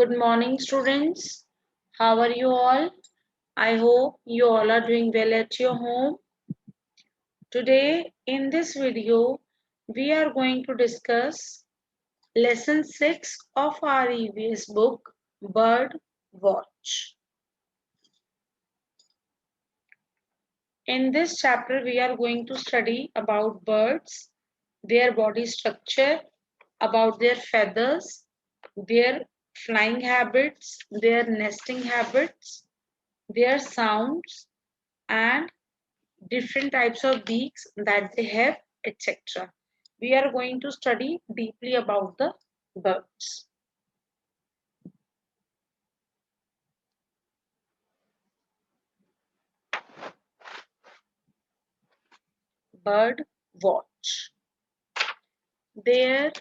Good morning, students. How are you all? I hope you all are doing well at your home. Today, in this video, we are going to discuss lesson 6 of our EVS book, Bird Watch. In this chapter, we are going to study about birds, their body structure, about their feathers, their flying habits, their nesting habits, their sounds, and different types of beaks that they have, etc. We are going to study deeply about the birds. Bird watch. There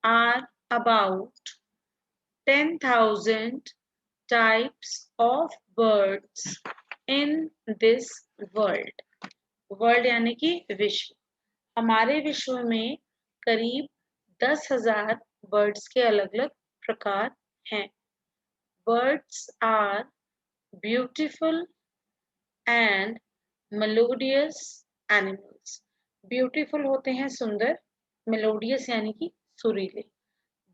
are about 10,000 types of birds in this world. World यानी कि विश्व. हमारे विश्व में करीब 10,000 birds के अलग अलग प्रकार हैं. Birds are beautiful and melodious animals. Beautiful होते हैं सुंदर, melodious यानी कि सुरीले.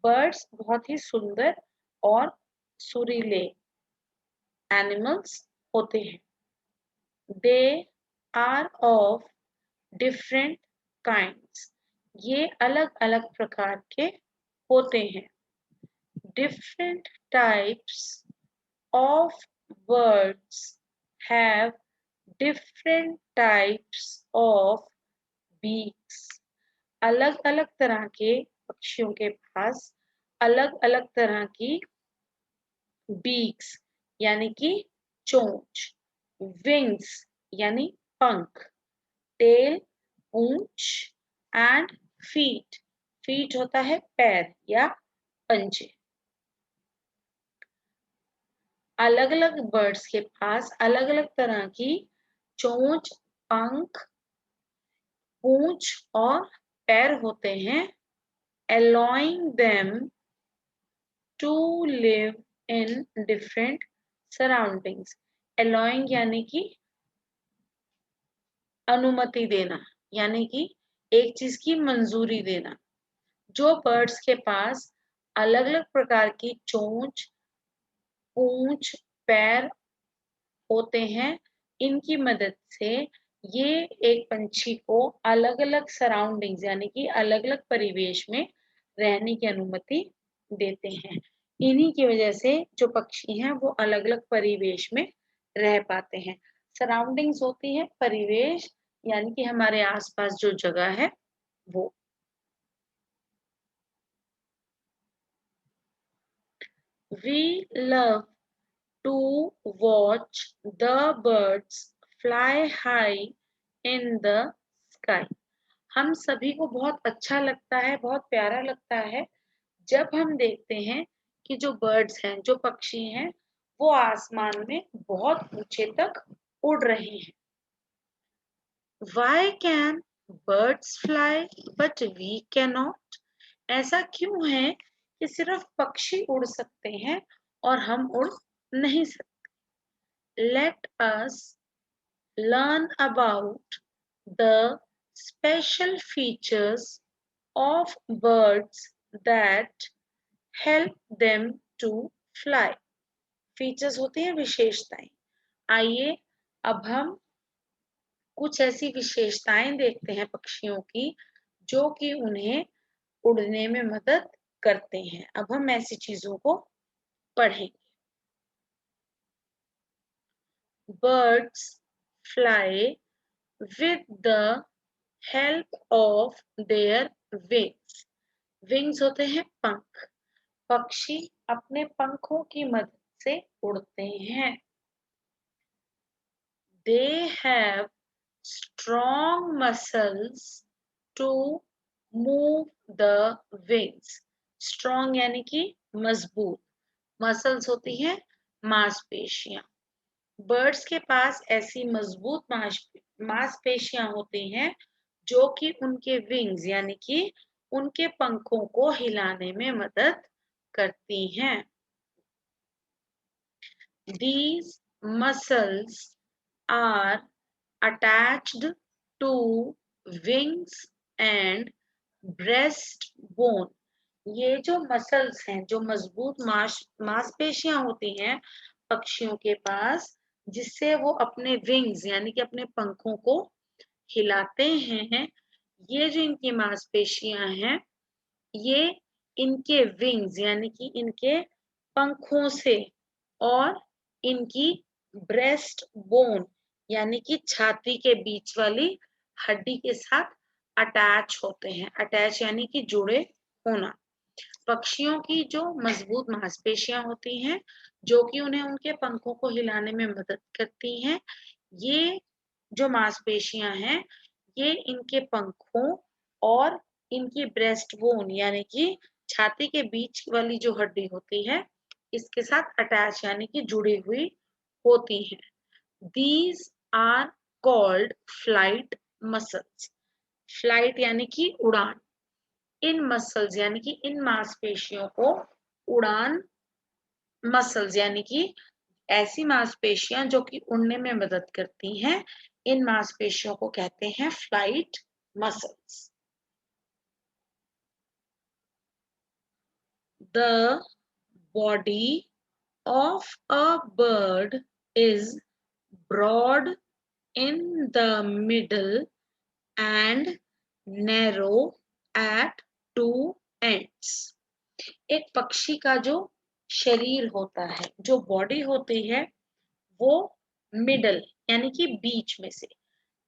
Birds बहुत ही सुंदर और सुरीले animals होते हैं. They are of different kinds. ये अलग अलग प्रकार के होते हैं. Different types of birds have different types of beaks. अलग अलग तरह के पक्षियों के पास अलग अलग तरह की beaks यानी कि चोंच, wings यानी पंख, tail Poonch, and feet. feet होता है पैर या पंजे. अलग अलग बर्ड्स के पास अलग अलग तरह की चोंच, पंख, पूंछ और पैर होते हैं, allowing them to live in different surroundings. allowing यानी कि अनुमति देना, यानी कि एक चीज की मंजूरी देना. जो बर्ड्स के पास अलग अलग प्रकार की चोंच, पूंछ, पैर होते हैं, इनकी मदद से ये एक पंछी को अलग अलग सराउंडिंग्स यानी कि अलग अलग परिवेश में रहने की अनुमति देते हैं. इन्हीं की वजह से जो पक्षी हैं वो अलग अलग परिवेश में रह पाते हैं. सराउंडिंग्स होती है परिवेश यानी कि हमारे आसपास जो जगह है वो. We love to watch the birds fly high in the sky. हम सभी को बहुत अच्छा लगता है, बहुत प्यारा लगता है जब हम देखते हैं कि जो बर्ड्स हैं, जो पक्षी हैं, वो आसमान में बहुत ऊंचे तक उड़ रहे हैं. Why can birds fly but we cannot? ऐसा क्यों है कि सिर्फ पक्षी उड़ सकते हैं और हम उड़ नहीं सकते. Let us learn about the special features of birds that help them to fly. Features होते हैं विशेषताएं. आइए अब हम कुछ ऐसी विशेषताएं देखते हैं पक्षियों की जो कि उन्हें उड़ने में मदद करते हैं. अब हम ऐसी चीजों को पढ़ेंगे. Birds fly with the help of their wings. Wings होते हैं पंख. पक्षी अपने पंखों की मदद से उड़ते हैं. They have strong muscles to move the wings. Strong यानी कि मजबूत. Muscles होती हैं मांसपेशियां. बर्ड्स के पास ऐसी मजबूत मांसपेशियां होती हैं जो कि उनके विंग्स यानी कि उनके पंखों को हिलाने में मदद करती हैं. These muscles are attached to wings and breastbone. ये जो मसल्स हैं, जो मजबूत मांसपेशियां होती हैं पक्षियों के पास, जिससे वो अपने विंग्स यानी कि अपने पंखों को हिलाते हैं, ये जो इनकी मांसपेशियां हैं, ये इनके विंग्स यानी कि इनके पंखों से और इनकी ब्रेस्ट बोन यानी कि छाती के बीच वाली हड्डी के साथ अटैच होते हैं। अटैच यानी कि जुड़े होना। पक्षियों की जो मजबूत मांसपेशियां होती हैं, जो कि उन्हें उनके पंखों को हिलाने में मदद करती हैं, ये जो मांसपेशियां हैं, ये इनके पंखों और इनकी ब्रेस्ट बोन यानी कि छाती के बीच वाली जो हड्डी होती है, इसके साथ अटैच यानी कि जुड़ी हुई होती हैं। These are called flight muscles. Flight यानी कि उड़ान। इन मसल्स यानी कि इन मांसपेशियों को उड़ान मसल्स यानी कि ऐसी मांसपेशियां जो कि उड़ने में मदद करती हैं, इन मांसपेशियों को कहते हैं flight muscles. The body of a bird is broad in the middle and narrow at two ends. एक पक्षी का जो शरीर होता है, जो बॉडी होती है, वो मिडल यानी कि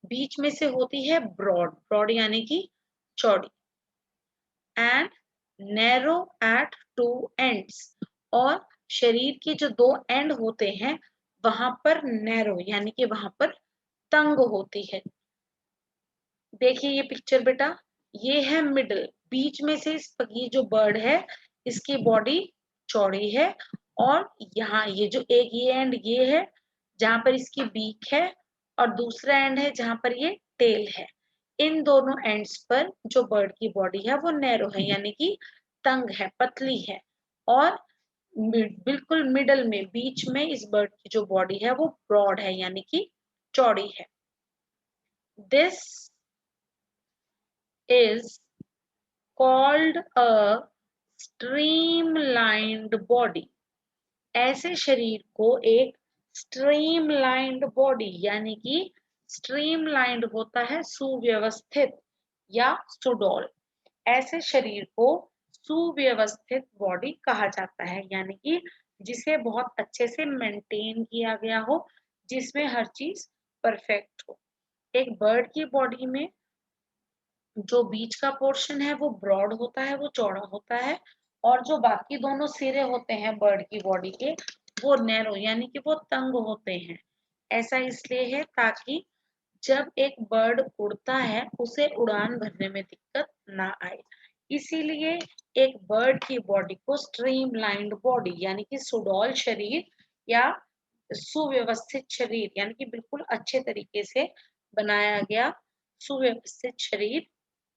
बीच में से होती है ब्रॉड। ब्रॉड यानी कि चौड़ी। And narrow at two ends, और शरीर के जो दो एंड होते हैं वहां पर नैरो यानी कि वहां पर तंग होती है। देखिए ये पिक्चर बेटा, ये है मिडल, बीच में से ये जो बर्ड है, इसकी बॉडी चौड़ी है, और यहाँ ये जो एक ये एंड ये है जहां पर इसकी बीक है, और दूसरा एंड है जहां पर ये टेल है। इन दोनों एंड्स पर जो बर्ड की बॉडी है वो नैरो है यानी कि तंग है, पतली है, और बिल्कुल मिडल में बीच में इस बर्ड की जो बॉडी है वो ब्रॉड है यानी कि चौड़ी है। This is called a streamlined body. ऐसे शरीर को एक streamlined body यानी कि streamlined होता है सुव्यवस्थित या सुडौल। ऐसे शरीर को सुव्यवस्थित बॉडी कहा जाता है, यानी कि जिसे बहुत अच्छे से मेंटेन किया गया हो, जिसमें हर चीज परफेक्ट हो। एक बर्ड की बॉडी में जो बीच का पोर्शन है वो ब्रॉड होता है, वो चौड़ा होता है, और जो बाकी दोनों सिरे होते हैं बर्ड की बॉडी के, वो नैरो यानी कि वो तंग होते हैं। ऐसा इसलिए है ताकि जब एक बर्ड उड़ता है उसे उड़ान भरने में दिक्कत ना आए। इसीलिए एक बर्ड की बॉडी को स्ट्रीमलाइंड बॉडी यानी कि सुडौल शरीर या सुव्यवस्थित शरीर यानी कि बिल्कुल अच्छे तरीके से बनाया गया सुव्यवस्थित शरीर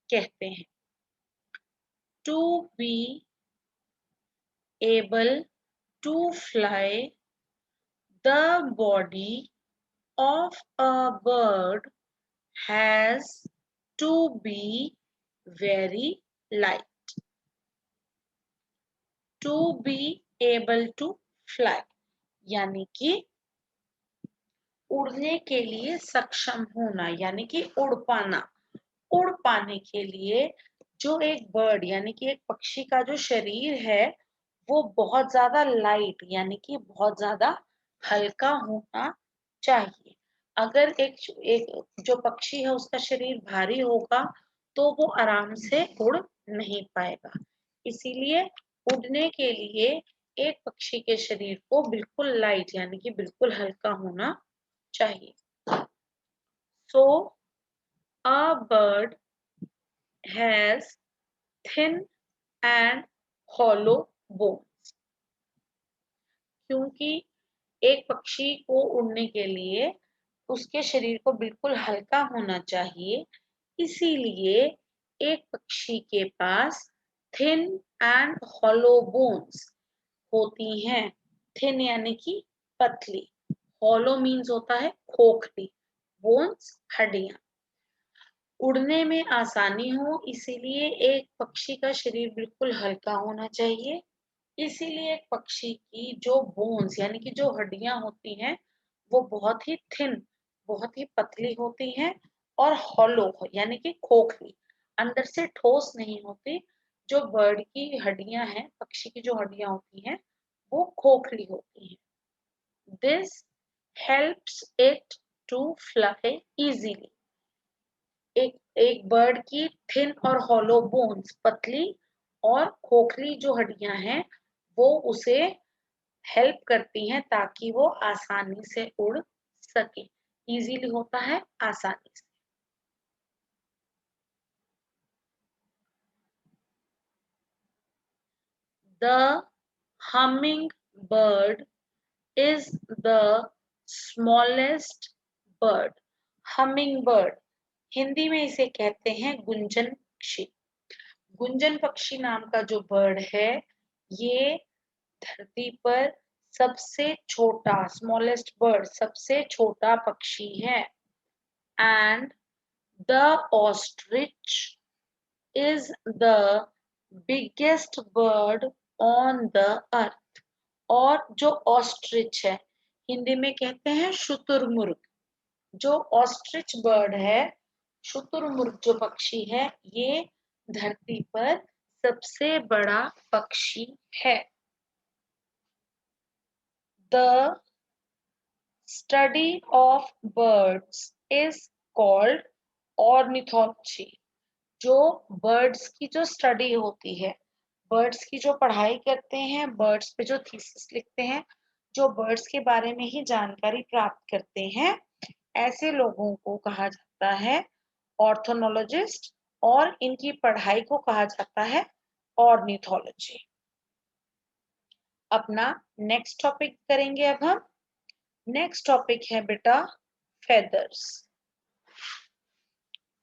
कहते हैं। To be able to fly, the body of a bird has to be very light. To be able to fly यानी कि उड़ने के लिए सक्षम होना, यानी कि उड़ पाना। उड़ पाने के लिए जो एक बर्ड यानी कि एक पक्षी का जो शरीर है वो बहुत ज्यादा लाइट यानी कि बहुत ज्यादा हल्का होना चाहिए। अगर एक जो पक्षी है उसका शरीर भारी होगा तो वो आराम से उड़ नहीं पाएगा। इसीलिए उड़ने के लिए एक पक्षी के शरीर को बिल्कुल लाइट यानी कि बिल्कुल हल्का होना चाहिए। So a bird has thin and hollow bones। क्योंकि एक पक्षी को उड़ने के लिए उसके शरीर को बिल्कुल हल्का होना चाहिए, इसीलिए एक पक्षी के पास थिन एंड हॉलो बोन्स होती हैं। थिन यानी कि पतली, हॉलो मीन्स होता है खोखली, बोन्स हड्डियां। उड़ने में आसानी हो इसीलिए एक पक्षी का शरीर बिल्कुल हल्का होना चाहिए। इसीलिए एक पक्षी की जो बोन्स यानी कि जो हड्डियां होती हैं वो बहुत ही थिन, बहुत ही पतली होती हैं और हॉलो यानी कि खोखली, अंदर से ठोस नहीं होती। जो बर्ड की हड्डियां हैं, पक्षी की जो हड्डियां होती हैं वो खोखली होती हैं। This helps it to fly easily. एक एक बर्ड की थिन और हॉलो बोन्स, पतली और खोखली जो हड्डियां हैं वो उसे हेल्प करती हैं ताकि वो आसानी से उड़ सके। इजीली होता है आसानी से। The humming bird is the smallest bird. Humming bird, Hindi में इसे कहते हैं गुंजन पक्षी। गुंजन पक्षी नाम का जो बर्ड है ये धरती पर सबसे छोटा, स्मॉलेस्ट बर्ड, सबसे छोटा पक्षी है। And the ostrich is the biggest bird on the earth. और जो ऑस्ट्रिच है, हिंदी में कहते हैं शुतुरमुर्ग। जो ऑस्ट्रिच बर्ड है, शुतुरमुर्ग जो पक्षी है, ये धरती पर सबसे बड़ा पक्षी है। The study of birds is called ornithology. जो बर्ड्स की जो स्टडी होती है, बर्ड्स की जो पढ़ाई करते हैं, बर्ड्स पे जो थीसिस लिखते हैं, जो बर्ड्स के बारे में ही जानकारी प्राप्त करते हैं, ऐसे लोगों को कहा जाता है ऑर्थोनोलॉजिस्ट। और इनकी पढ़ाई को कहा जाता है ऑर्निथोलॉजी। अपना नेक्स्ट टॉपिक करेंगे अब हम। नेक्स्ट टॉपिक है बेटा फेदर्स।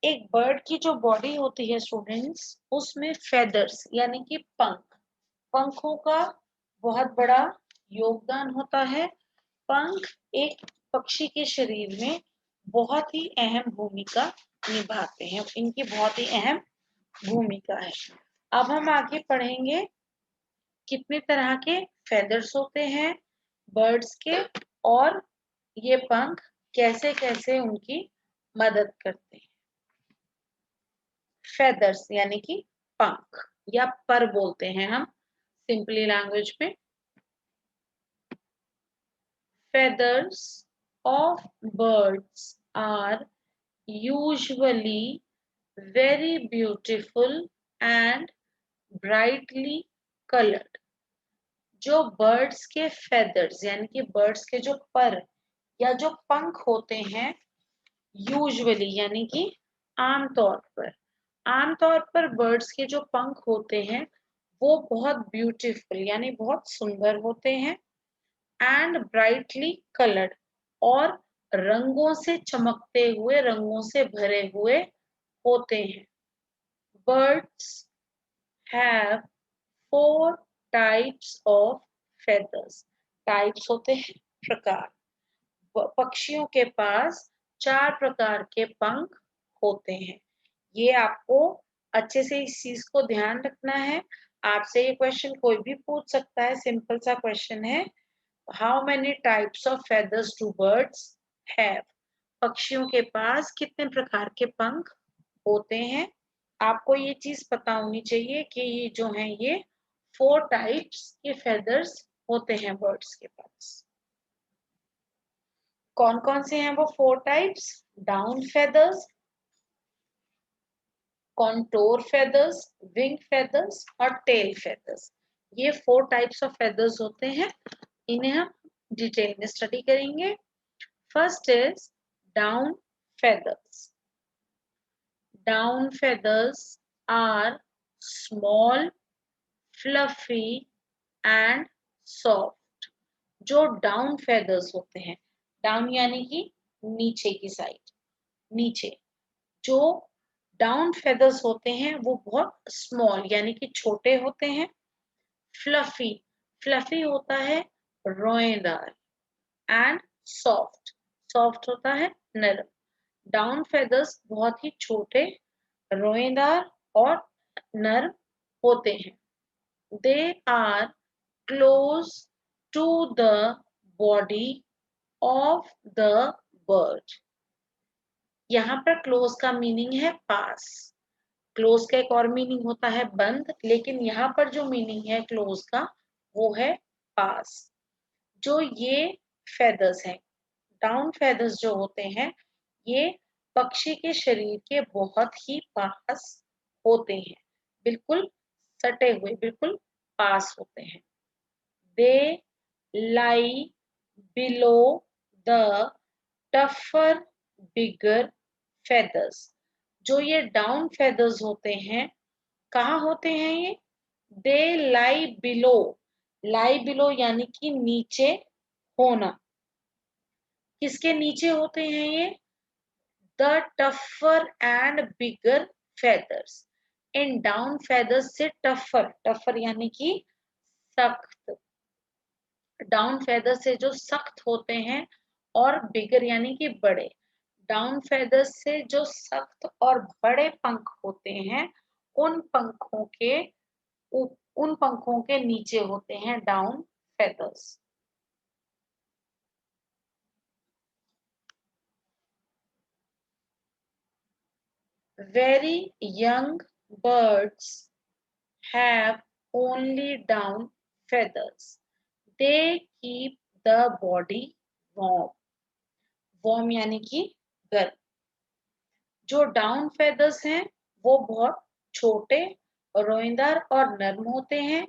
एक बर्ड की जो बॉडी होती है स्टूडेंट्स, उसमें फेदर्स यानी कि पंखों का बहुत बड़ा योगदान होता है। पंख एक पक्षी के शरीर में बहुत ही अहम भूमिका निभाते हैं, इनकी बहुत ही अहम भूमिका है। अब हम आगे पढ़ेंगे कितने तरह के फेदर्स होते हैं बर्ड्स के, और ये पंख कैसे कैसे उनकी मदद करते हैं। फेदर्स यानी कि पंख या पर बोलते हैं हम सिंपली लैंग्वेज में। Feathers of birds are usually very beautiful and brightly colored। जो बर्ड्स के फेदर्स यानी कि बर्ड्स के जो पर या जो पंख होते हैं, यूजुअली यानी कि आमतौर पर बर्ड्स के जो पंख होते हैं वो बहुत ब्यूटीफुल यानी बहुत सुंदर होते हैं। एंड ब्राइटली कलर्ड, और रंगों से चमकते हुए, रंगों से भरे हुए होते हैं। Birds have 4 types of feathers. Types होते हैं प्रकार। पक्षियों के पास 4 प्रकार के पंख होते हैं। ये आपको अच्छे से इस चीज को ध्यान रखना है। आपसे ये क्वेश्चन कोई भी पूछ सकता है, सिंपल सा क्वेश्चन है, how many types of feathers do birds have. पक्षियों के पास कितने प्रकार के पंख होते हैं। आपको ये चीज पता होनी चाहिए कि ये जो है ये 4 टाइप्स के फेदर्स होते हैं बर्ड्स के पास। कौन कौन से हैं वो 4 types? Down feathers, contour feathers, wing feathers और टेल फेदर्स। ये 4 टाइप्स ऑफ फेदर्स होते हैं। इन्हें हम डिटेल में स्टडी करेंगे। First is down feathers. Down feathers are small, fluffy and soft. जो डाउन feathers होते हैं, डाउन यानी कि नीचे की साइड, नीचे जो डाउन feathers होते हैं वो बहुत स्मॉल यानी कि छोटे होते हैं। फ्लफी, फ्लफी होता है रोएदार, एंड सॉफ्ट, सॉफ्ट होता है नरम। डाउन फेदर्स बहुत ही छोटे, रोएदार और नर्म होते हैं। They are close to the body of the bird. यहाँ पर क्लोज का मीनिंग है पास। क्लोज का एक और मीनिंग होता है बंद, लेकिन यहाँ पर जो मीनिंग है क्लोज का वो है पास। जो ये फेदर्स हैं, डाउन फेदर्स जो होते हैं, ये पक्षी के शरीर के बहुत ही पास होते हैं, बिल्कुल सटे हुए, बिल्कुल पास होते हैं। They lie below the tougher bigger feathers. जो ये डाउन फेदर्स होते हैं, कहाँ होते हैं ये? दे लाई बिलो, लाई बिलो यानी कि नीचे होना। किसके नीचे होते हैं ये? The tougher and bigger feathers. In down feathers से टफर, टफर यानी कि सख्त, डाउन फेदर्स से जो सख्त होते हैं, और बिगर यानी कि बड़े। डाउन फेदर्स से जो सख्त और बड़े पंख होते हैं, उन पंखों के उन पंखों के नीचे होते हैं down feathers. Very young birds have only down feathers. They keep the body warm. Warm यानी कि गर्म। जो डाउन फेदर्स हैं वो बहुत छोटे, रोएदार और नर्म होते हैं।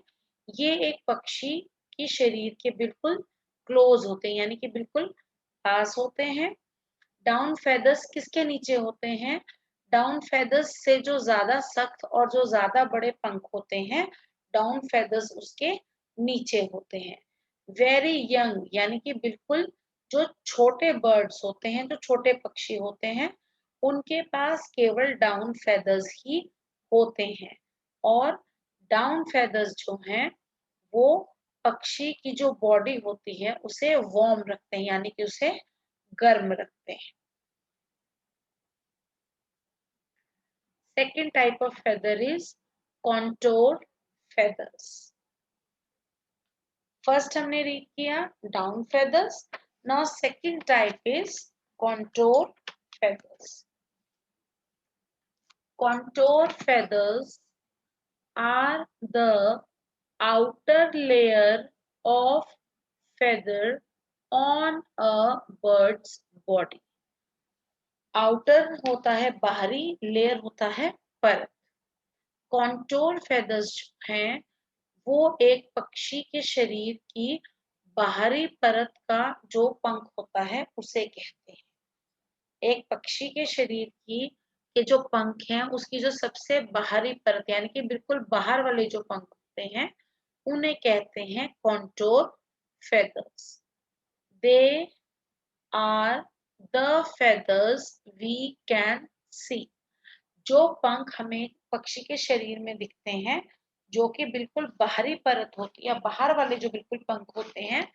ये एक पक्षी की शरीर के बिल्कुल क्लोज होते हैं, यानी कि बिल्कुल पास होते हैं। डाउन फेदर्स किसके नीचे होते हैं? डाउन फेदर्स से जो ज्यादा सख्त और जो ज्यादा बड़े पंख होते हैं, डाउन फेदर्स उसके नीचे होते हैं। वेरी यंग यानी कि बिल्कुल जो छोटे बर्ड्स होते हैं, जो छोटे पक्षी होते हैं, उनके पास केवल डाउन फेदर्स ही होते हैं। और डाउन फेदर्स जो हैं वो पक्षी की जो बॉडी होती है उसे वार्म रखते हैं, यानी कि उसे गर्म रखते हैं। Second type of feather is contour feathers. First हमने रीड किया down feathers. Now second type is contour feathers. Contour feathers are the outer layer of feather on a bird's body. Outer होता है बाहरी, लेयर होता है परत। Contour feathers हैं वो एक पक्षी के शरीर की बाहरी परत का जो पंख होता है उसे कहते हैं। एक पक्षी के शरीर की के जो पंख हैं उसकी जो सबसे बाहरी परत यानी कि बिल्कुल बाहर वाले जो पंख होते हैं उन्हें कहते हैं contour feathers. They are the feathers we can see. जो पंख हमें पक्षी के शरीर में दिखते हैं, जो कि बिल्कुल बाहरी परत होती है, बाहर वाले जो बिल्कुल पंख होते हैं,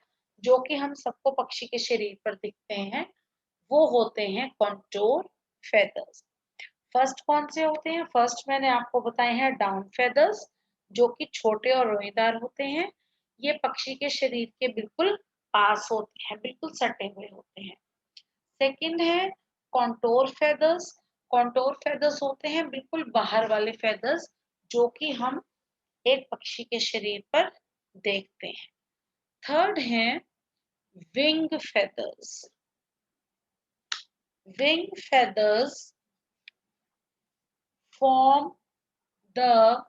जो कि हम सबको पक्षी के शरीर पर दिखते हैं, वो होते हैं कॉन्टोर फेदर्स। फर्स्ट कौन से होते हैं? फर्स्ट मैंने आपको बताए हैं डाउन फेदर्स, जो कि छोटे और रोएदार होते हैं। ये पक्षी के शरीर के बिल्कुल पास होते हैं, बिल्कुल सटे हुए होते हैं। सेकंड है कॉन्टोर फेदर्स। कॉन्टोर फेदर्स होते हैं बिल्कुल बाहर वाले फेदर्स, जो कि हम एक पक्षी के शरीर पर देखते हैं। थर्ड है wing feathers. Wing feathers form the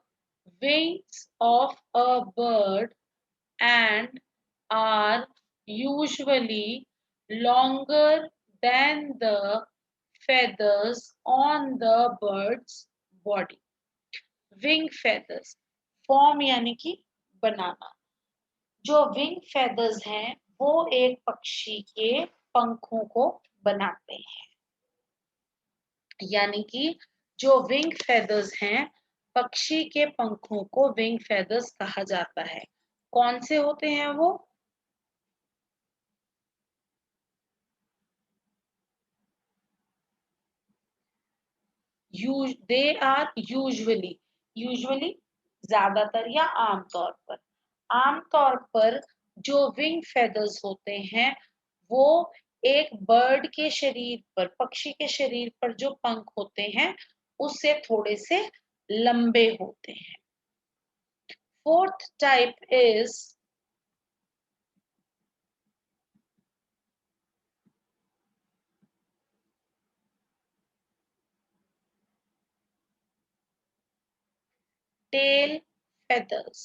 wings of a bird and are usually longer than the feathers on the bird's body. Wing feathers form यानी कि बनाना। जो विंग feathers हैं वो एक पक्षी के पंखों को बनाते हैं, यानी कि जो विंग फेदर्स हैं पक्षी के पंखों को विंग फेदर्स कहा जाता है। कौन से होते हैं वो? दे आर यूजुअली ज्यादातर या आमतौर पर जो विंग फेदर्स होते हैं वो एक बर्ड के शरीर पर, पक्षी के शरीर पर जो पंख होते हैं उससे थोड़े से लंबे होते हैं। Fourth type is tail feathers.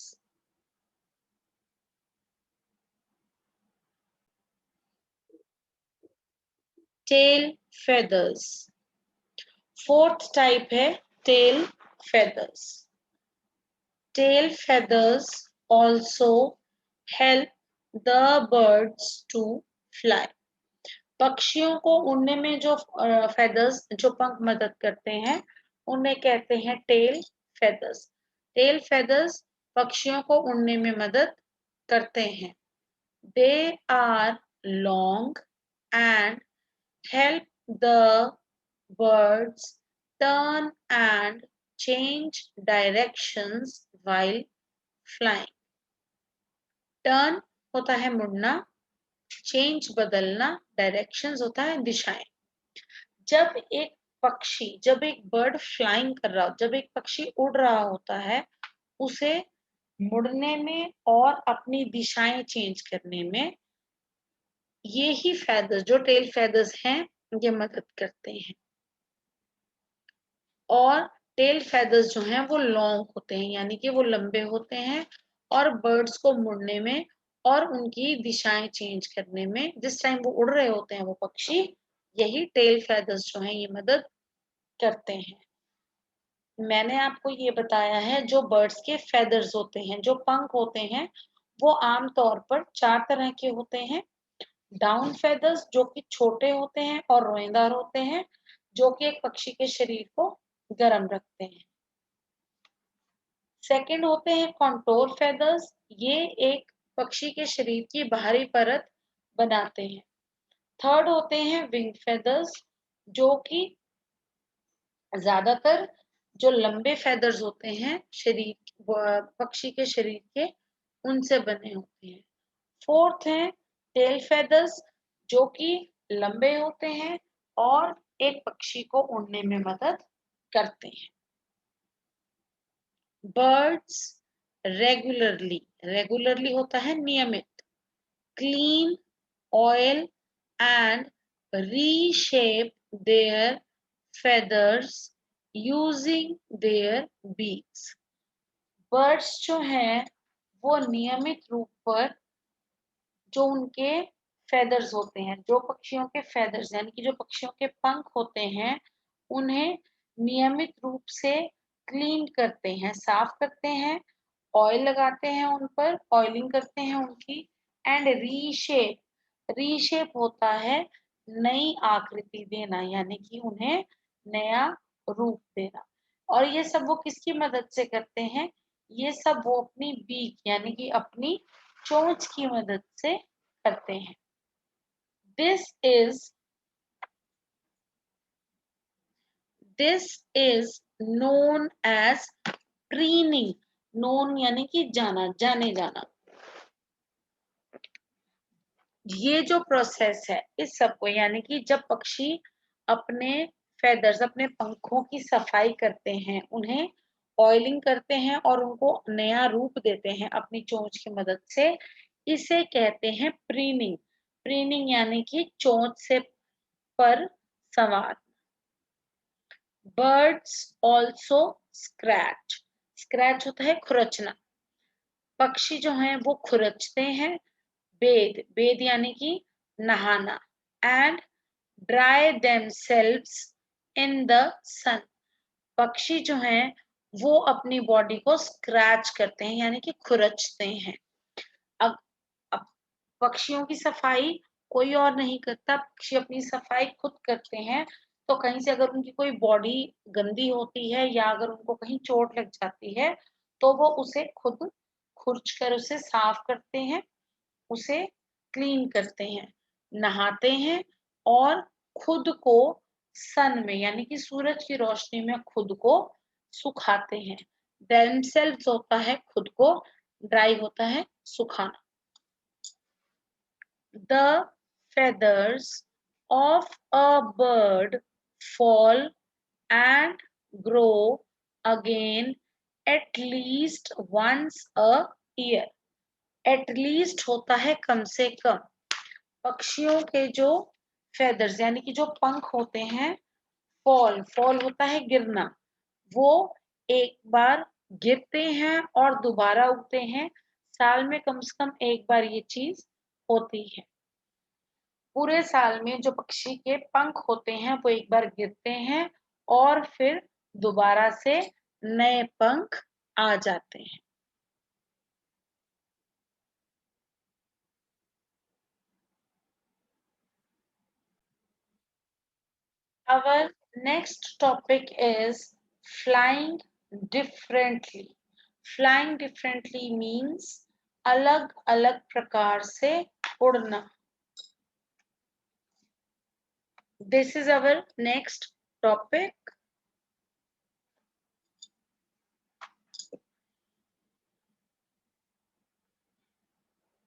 Tail feathers. Fourth type है tail feathers. Tail feathers also help the birds to fly. पक्षियों को उड़ने में जो फेदर्स, जो पंख मदद करते हैं उन्हें कहते हैं टेल फेदर्स। टेल फेदर्स पक्षियों को उड़ने में मदद करते हैं। They are long and help the birds turn and change directions while flying. Turn होता है मुड़ना, change बदलना, directions होता है दिशाएं। जब एक बर्ड फ्लाइंग कर रहा हो, जब एक पक्षी उड़ रहा होता है, उसे मुड़ने में और अपनी दिशाएं चेंज करने में ये ही फेदर्स, जो टेल फेदर्स हैं, ये मदद करते हैं। और टेल फेदर्स जो हैं वो लॉन्ग होते हैं, यानी कि वो लंबे होते हैं और बर्ड्स को मुड़ने में और उनकी दिशाएं चेंज करने में, जिस टाइम वो उड़ रहे होते हैं वो पक्षी, यही टेल फेदर्स जो हैं ये मदद करते हैं। मैंने आपको ये बताया है जो बर्ड्स के फेदर्स होते हैं, जो पंख होते हैं, वो आमतौर पर 4 तरह के होते हैं। डाउन फेदर्स जो कि छोटे होते हैं और रोएदार होते हैं, जो कि एक पक्षी के शरीर को गर्म रखते हैं। सेकंड होते हैं कॉन्टोर फेदर्स, ये एक पक्षी के शरीर की बाहरी परत बनाते हैं। थर्ड होते हैं विंग फेदर्स, जो कि ज्यादातर जो लंबे फेदर्स होते हैं पक्षी के शरीर के, उनसे बने होते हैं। फोर्थ है टेल फेदर्स, जो कि लंबे होते हैं और एक पक्षी को उड़ने में मदद करते हैं। बर्ड्स रेगुलरली होता है नियमित, clean, oil and reshape their feathers using their beaks. Birds जो हैं वो नियमित रूप पर जो उनके फेदर्स होते हैं, जो पक्षियों के फेदर्स यानी कि जो पक्षियों के पंख होते हैं, उन्हें नियमित रूप से क्लीन करते हैं, साफ करते हैं, ऑयल लगाते हैं उन पर, ऑयलिंग करते हैं उनकी, एंड रीशेप होता है नई आकृति देना, यानी कि उन्हें नया रूप देना। और ये सब वो किसकी मदद से करते हैं? ये सब वो अपनी बीक यानी कि अपनी चोंच की मदद से करते हैं। This is known as preening. Known यानी कि जाने जाना। ये जो प्रोसेस है इस सबको, यानी कि जब पक्षी अपने फेदर्स, अपने पंखों की सफाई करते हैं, उन्हें ऑयलिंग करते हैं और उनको नया रूप देते हैं अपनी चोंच की मदद से, इसे कहते हैं प्रीनिंग। प्रीनिंग यानी कि चोंच से पर संवार। बर्ड्स ऑल्सो स्क्रैच होता है खुरचना। पक्षी जो हैं वो खुरचते हैं। बेद यानी कि नहाना। And dry themselves in the sun. पक्षी जो हैं वो अपनी बॉडी को स्क्रैच करते हैं यानी कि खुरचते हैं। अब अब पक्षियों की सफाई कोई और नहीं करता, पक्षी अपनी सफाई खुद करते हैं। तो कहीं से अगर उनकी कोई बॉडी गंदी होती है या अगर उनको कहीं चोट लग जाती है तो वो उसे खुद खुरच कर उसे साफ करते हैं, उसे क्लीन करते हैं, नहाते हैं और खुद को सन में यानी कि सूरज की रोशनी में खुद को सुखाते हैं। themselves होता है खुद को, ड्राई होता है सुखाना। The feathers of a bird fall and grow again at least once a year. At least होता है कम से कम। पक्षियों के जो फेदर्स यानी कि जो पंख होते हैं, फॉल होता है गिरना, वो एक बार गिरते हैं और दोबारा उगते हैं। साल में कम से कम एक बार ये चीज होती है। पूरे साल में जो पक्षी के पंख होते हैं वो एक बार गिरते हैं और फिर दोबारा से नए पंख आ जाते हैं। Our next topic is flying differently. Flying differently means अलग अलग प्रकार से उड़ना। This is our next topic.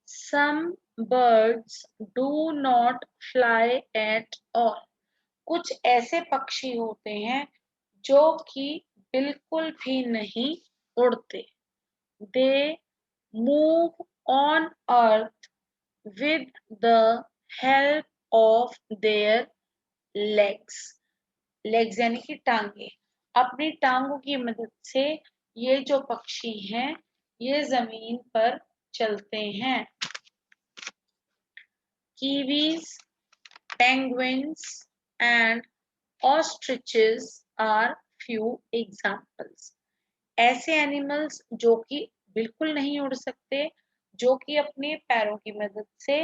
Some birds do not fly at all. कुछ ऐसे पक्षी होते हैं जो कि बिल्कुल भी नहीं उड़ते। They move on earth with the help of their legs. Legs यानी कि टांगे। अपनी टांगों की मदद से ये जो पक्षी हैं ये जमीन पर चलते हैं। Kiwis, penguins and ostriches are few examples. ऐसे एनिमल्स जो कि बिल्कुल नहीं उड़ सकते, जो कि अपने पैरों की मदद से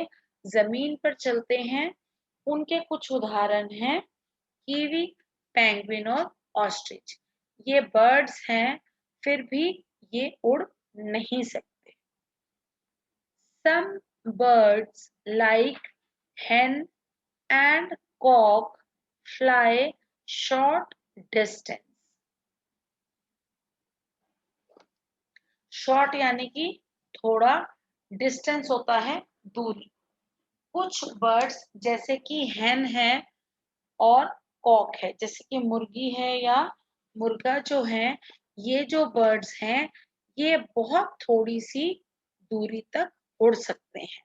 जमीन पर चलते हैं, उनके कुछ उदाहरण हैं कीवी, पेंगुइन और ऑस्ट्रिच। ये बर्ड्स हैं, फिर भी ये उड़ नहीं सकते। Some birds like hen and cock fly short distance. Short यानी कि थोड़ा, डिस्टेंस होता है दूरी। कुछ बर्ड्स जैसे कि hen है और कॉक है, जैसे कि मुर्गी है या मुर्गा जो है, ये जो बर्ड्स हैं ये बहुत थोड़ी सी दूरी तक उड़ सकते हैं।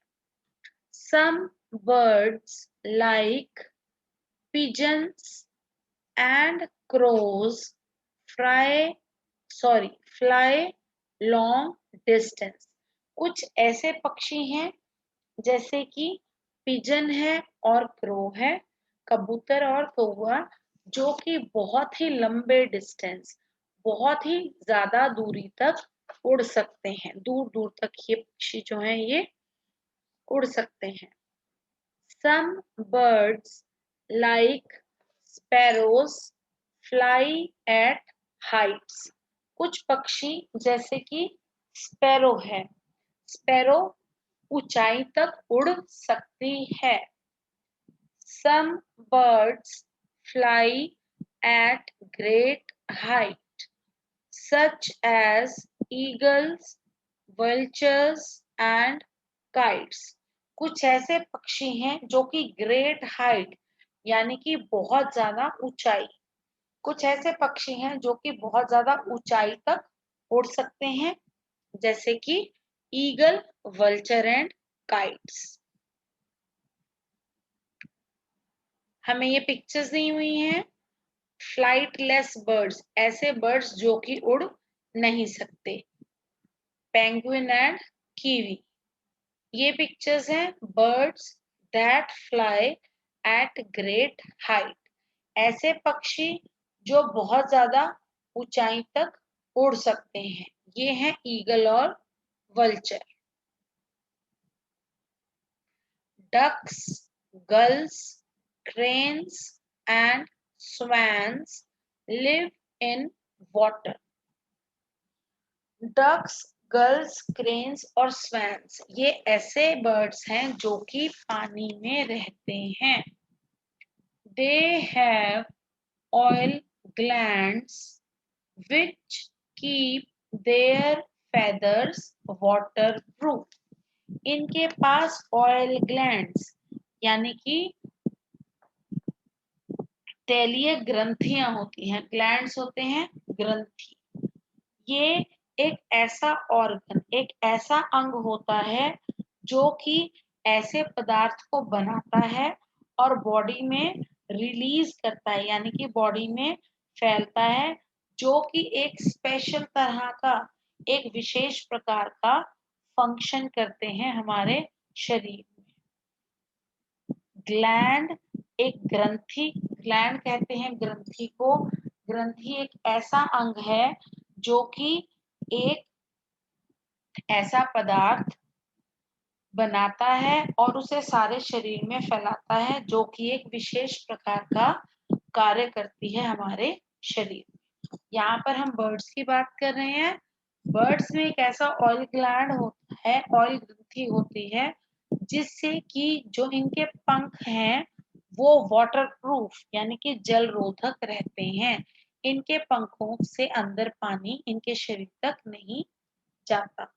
Some birds like pigeons and crows fly fly long distance. कुछ ऐसे पक्षी हैं जैसे कि पिजन है और क्रो है, कबूतर और कौवा, जो कि बहुत ही लंबे डिस्टेंस, बहुत ही ज्यादा दूरी तक उड़ सकते हैं। दूर दूर तक ये पक्षी जो हैं ये उड़ सकते हैं। Some birds like sparrows fly at heights. कुछ पक्षी जैसे कि स्पैरो है, स्पैरो ऊंचाई तक उड़ सकती है। Some birds fly at great height, such as eagles, vultures and kites. कुछ ऐसे पक्षी हैं जो कि ग्रेट हाइट यानी कि बहुत ज्यादा ऊंचाई, कुछ ऐसे पक्षी हैं जो कि बहुत ज्यादा ऊंचाई तक उड़ सकते हैं, जैसे कि ईगल, वल्चर एंड काइट्स। हमें ये पिक्चर्स दी हुई हैं फ्लाइटलेस बर्ड्स, ऐसे बर्ड्स जो कि उड़ नहीं सकते। Penguin and kiwi. ये पिक्चर्स हैं birds that fly at great height, ऐसे पक्षी जो बहुत ज्यादा ऊंचाई तक उड़ सकते हैं। ये हैं ईगल और vulture. Ducks, gulls, cranes and swans live in water. Ducks, gulls, cranes और स्वैन्स ये ऐसे बर्ड्स हैं जो कि पानी में रहते हैं। they have oil glands which keep their feathers waterproof. इनके पास ऑयल ग्लैंड्स यानी कि तैलीय ग्रंथियां होती हैं, ग्लैंड्स होते हैं ग्रंथि। ये एक ऐसा ऑर्गन, एक ऐसा अंग होता है जो कि ऐसे पदार्थ को बनाता है और बॉडी में रिलीज करता है, यानी कि बॉडी में फैलता है, जो कि एक स्पेशल तरह का, एक विशेष प्रकार का फंक्शन करते हैं हमारे शरीर में। ग्लैंड एक ग्रंथि, ग्लैंड कहते हैं ग्रंथि को। ग्रंथि एक ऐसा अंग है जो कि एक ऐसा पदार्थ बनाता है और उसे सारे शरीर में फैलाता है, जो कि एक विशेष प्रकार का कार्य करती है हमारे शरीर में। यहाँ पर हम बर्ड्स की बात कर रहे हैं। बर्ड्स में एक ऐसा ऑयल ग्लैंड होता है, ऑयल ग्रंथि होती है, जिससे कि जो इनके पंख हैं वो वाटरप्रूफ यानी कि जल रोधक रहते हैं। इनके पंखों से अंदर पानी इनके शरीर तक नहीं जाता।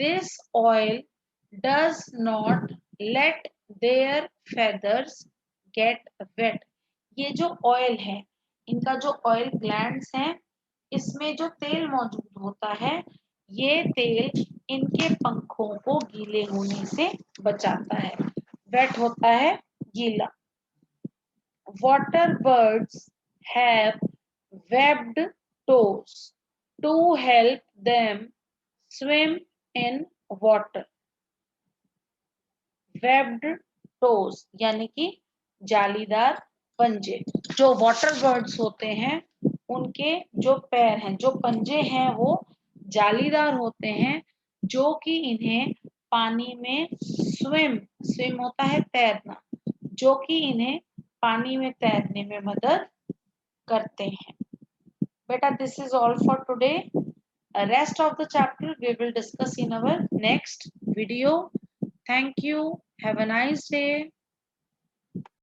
This oil does not let their feathers get wet. ये जो ऑयल है, इनका जो ऑयल ग्लैंड्स हैं, इसमें जो तेल मौजूद होता है, ये तेल इनके पंखों को गीले होने से बचाता है। वेट होता है गीला। Water birds have webbed toes to help them swim in water. Webbed toes यानी कि जालीदार पंजे। जो वाटर बर्ड्स होते हैं उनके जो पैर हैं, जो पंजे हैं, वो जालीदार होते हैं, जो कि इन्हें पानी में स्विम होता है तैरना, जो कि इन्हें पानी में तैरने में मदद करते हैं। Beta, this is all for today. Rest of the chapter we will discuss in our next video. Thank you. Have a nice day.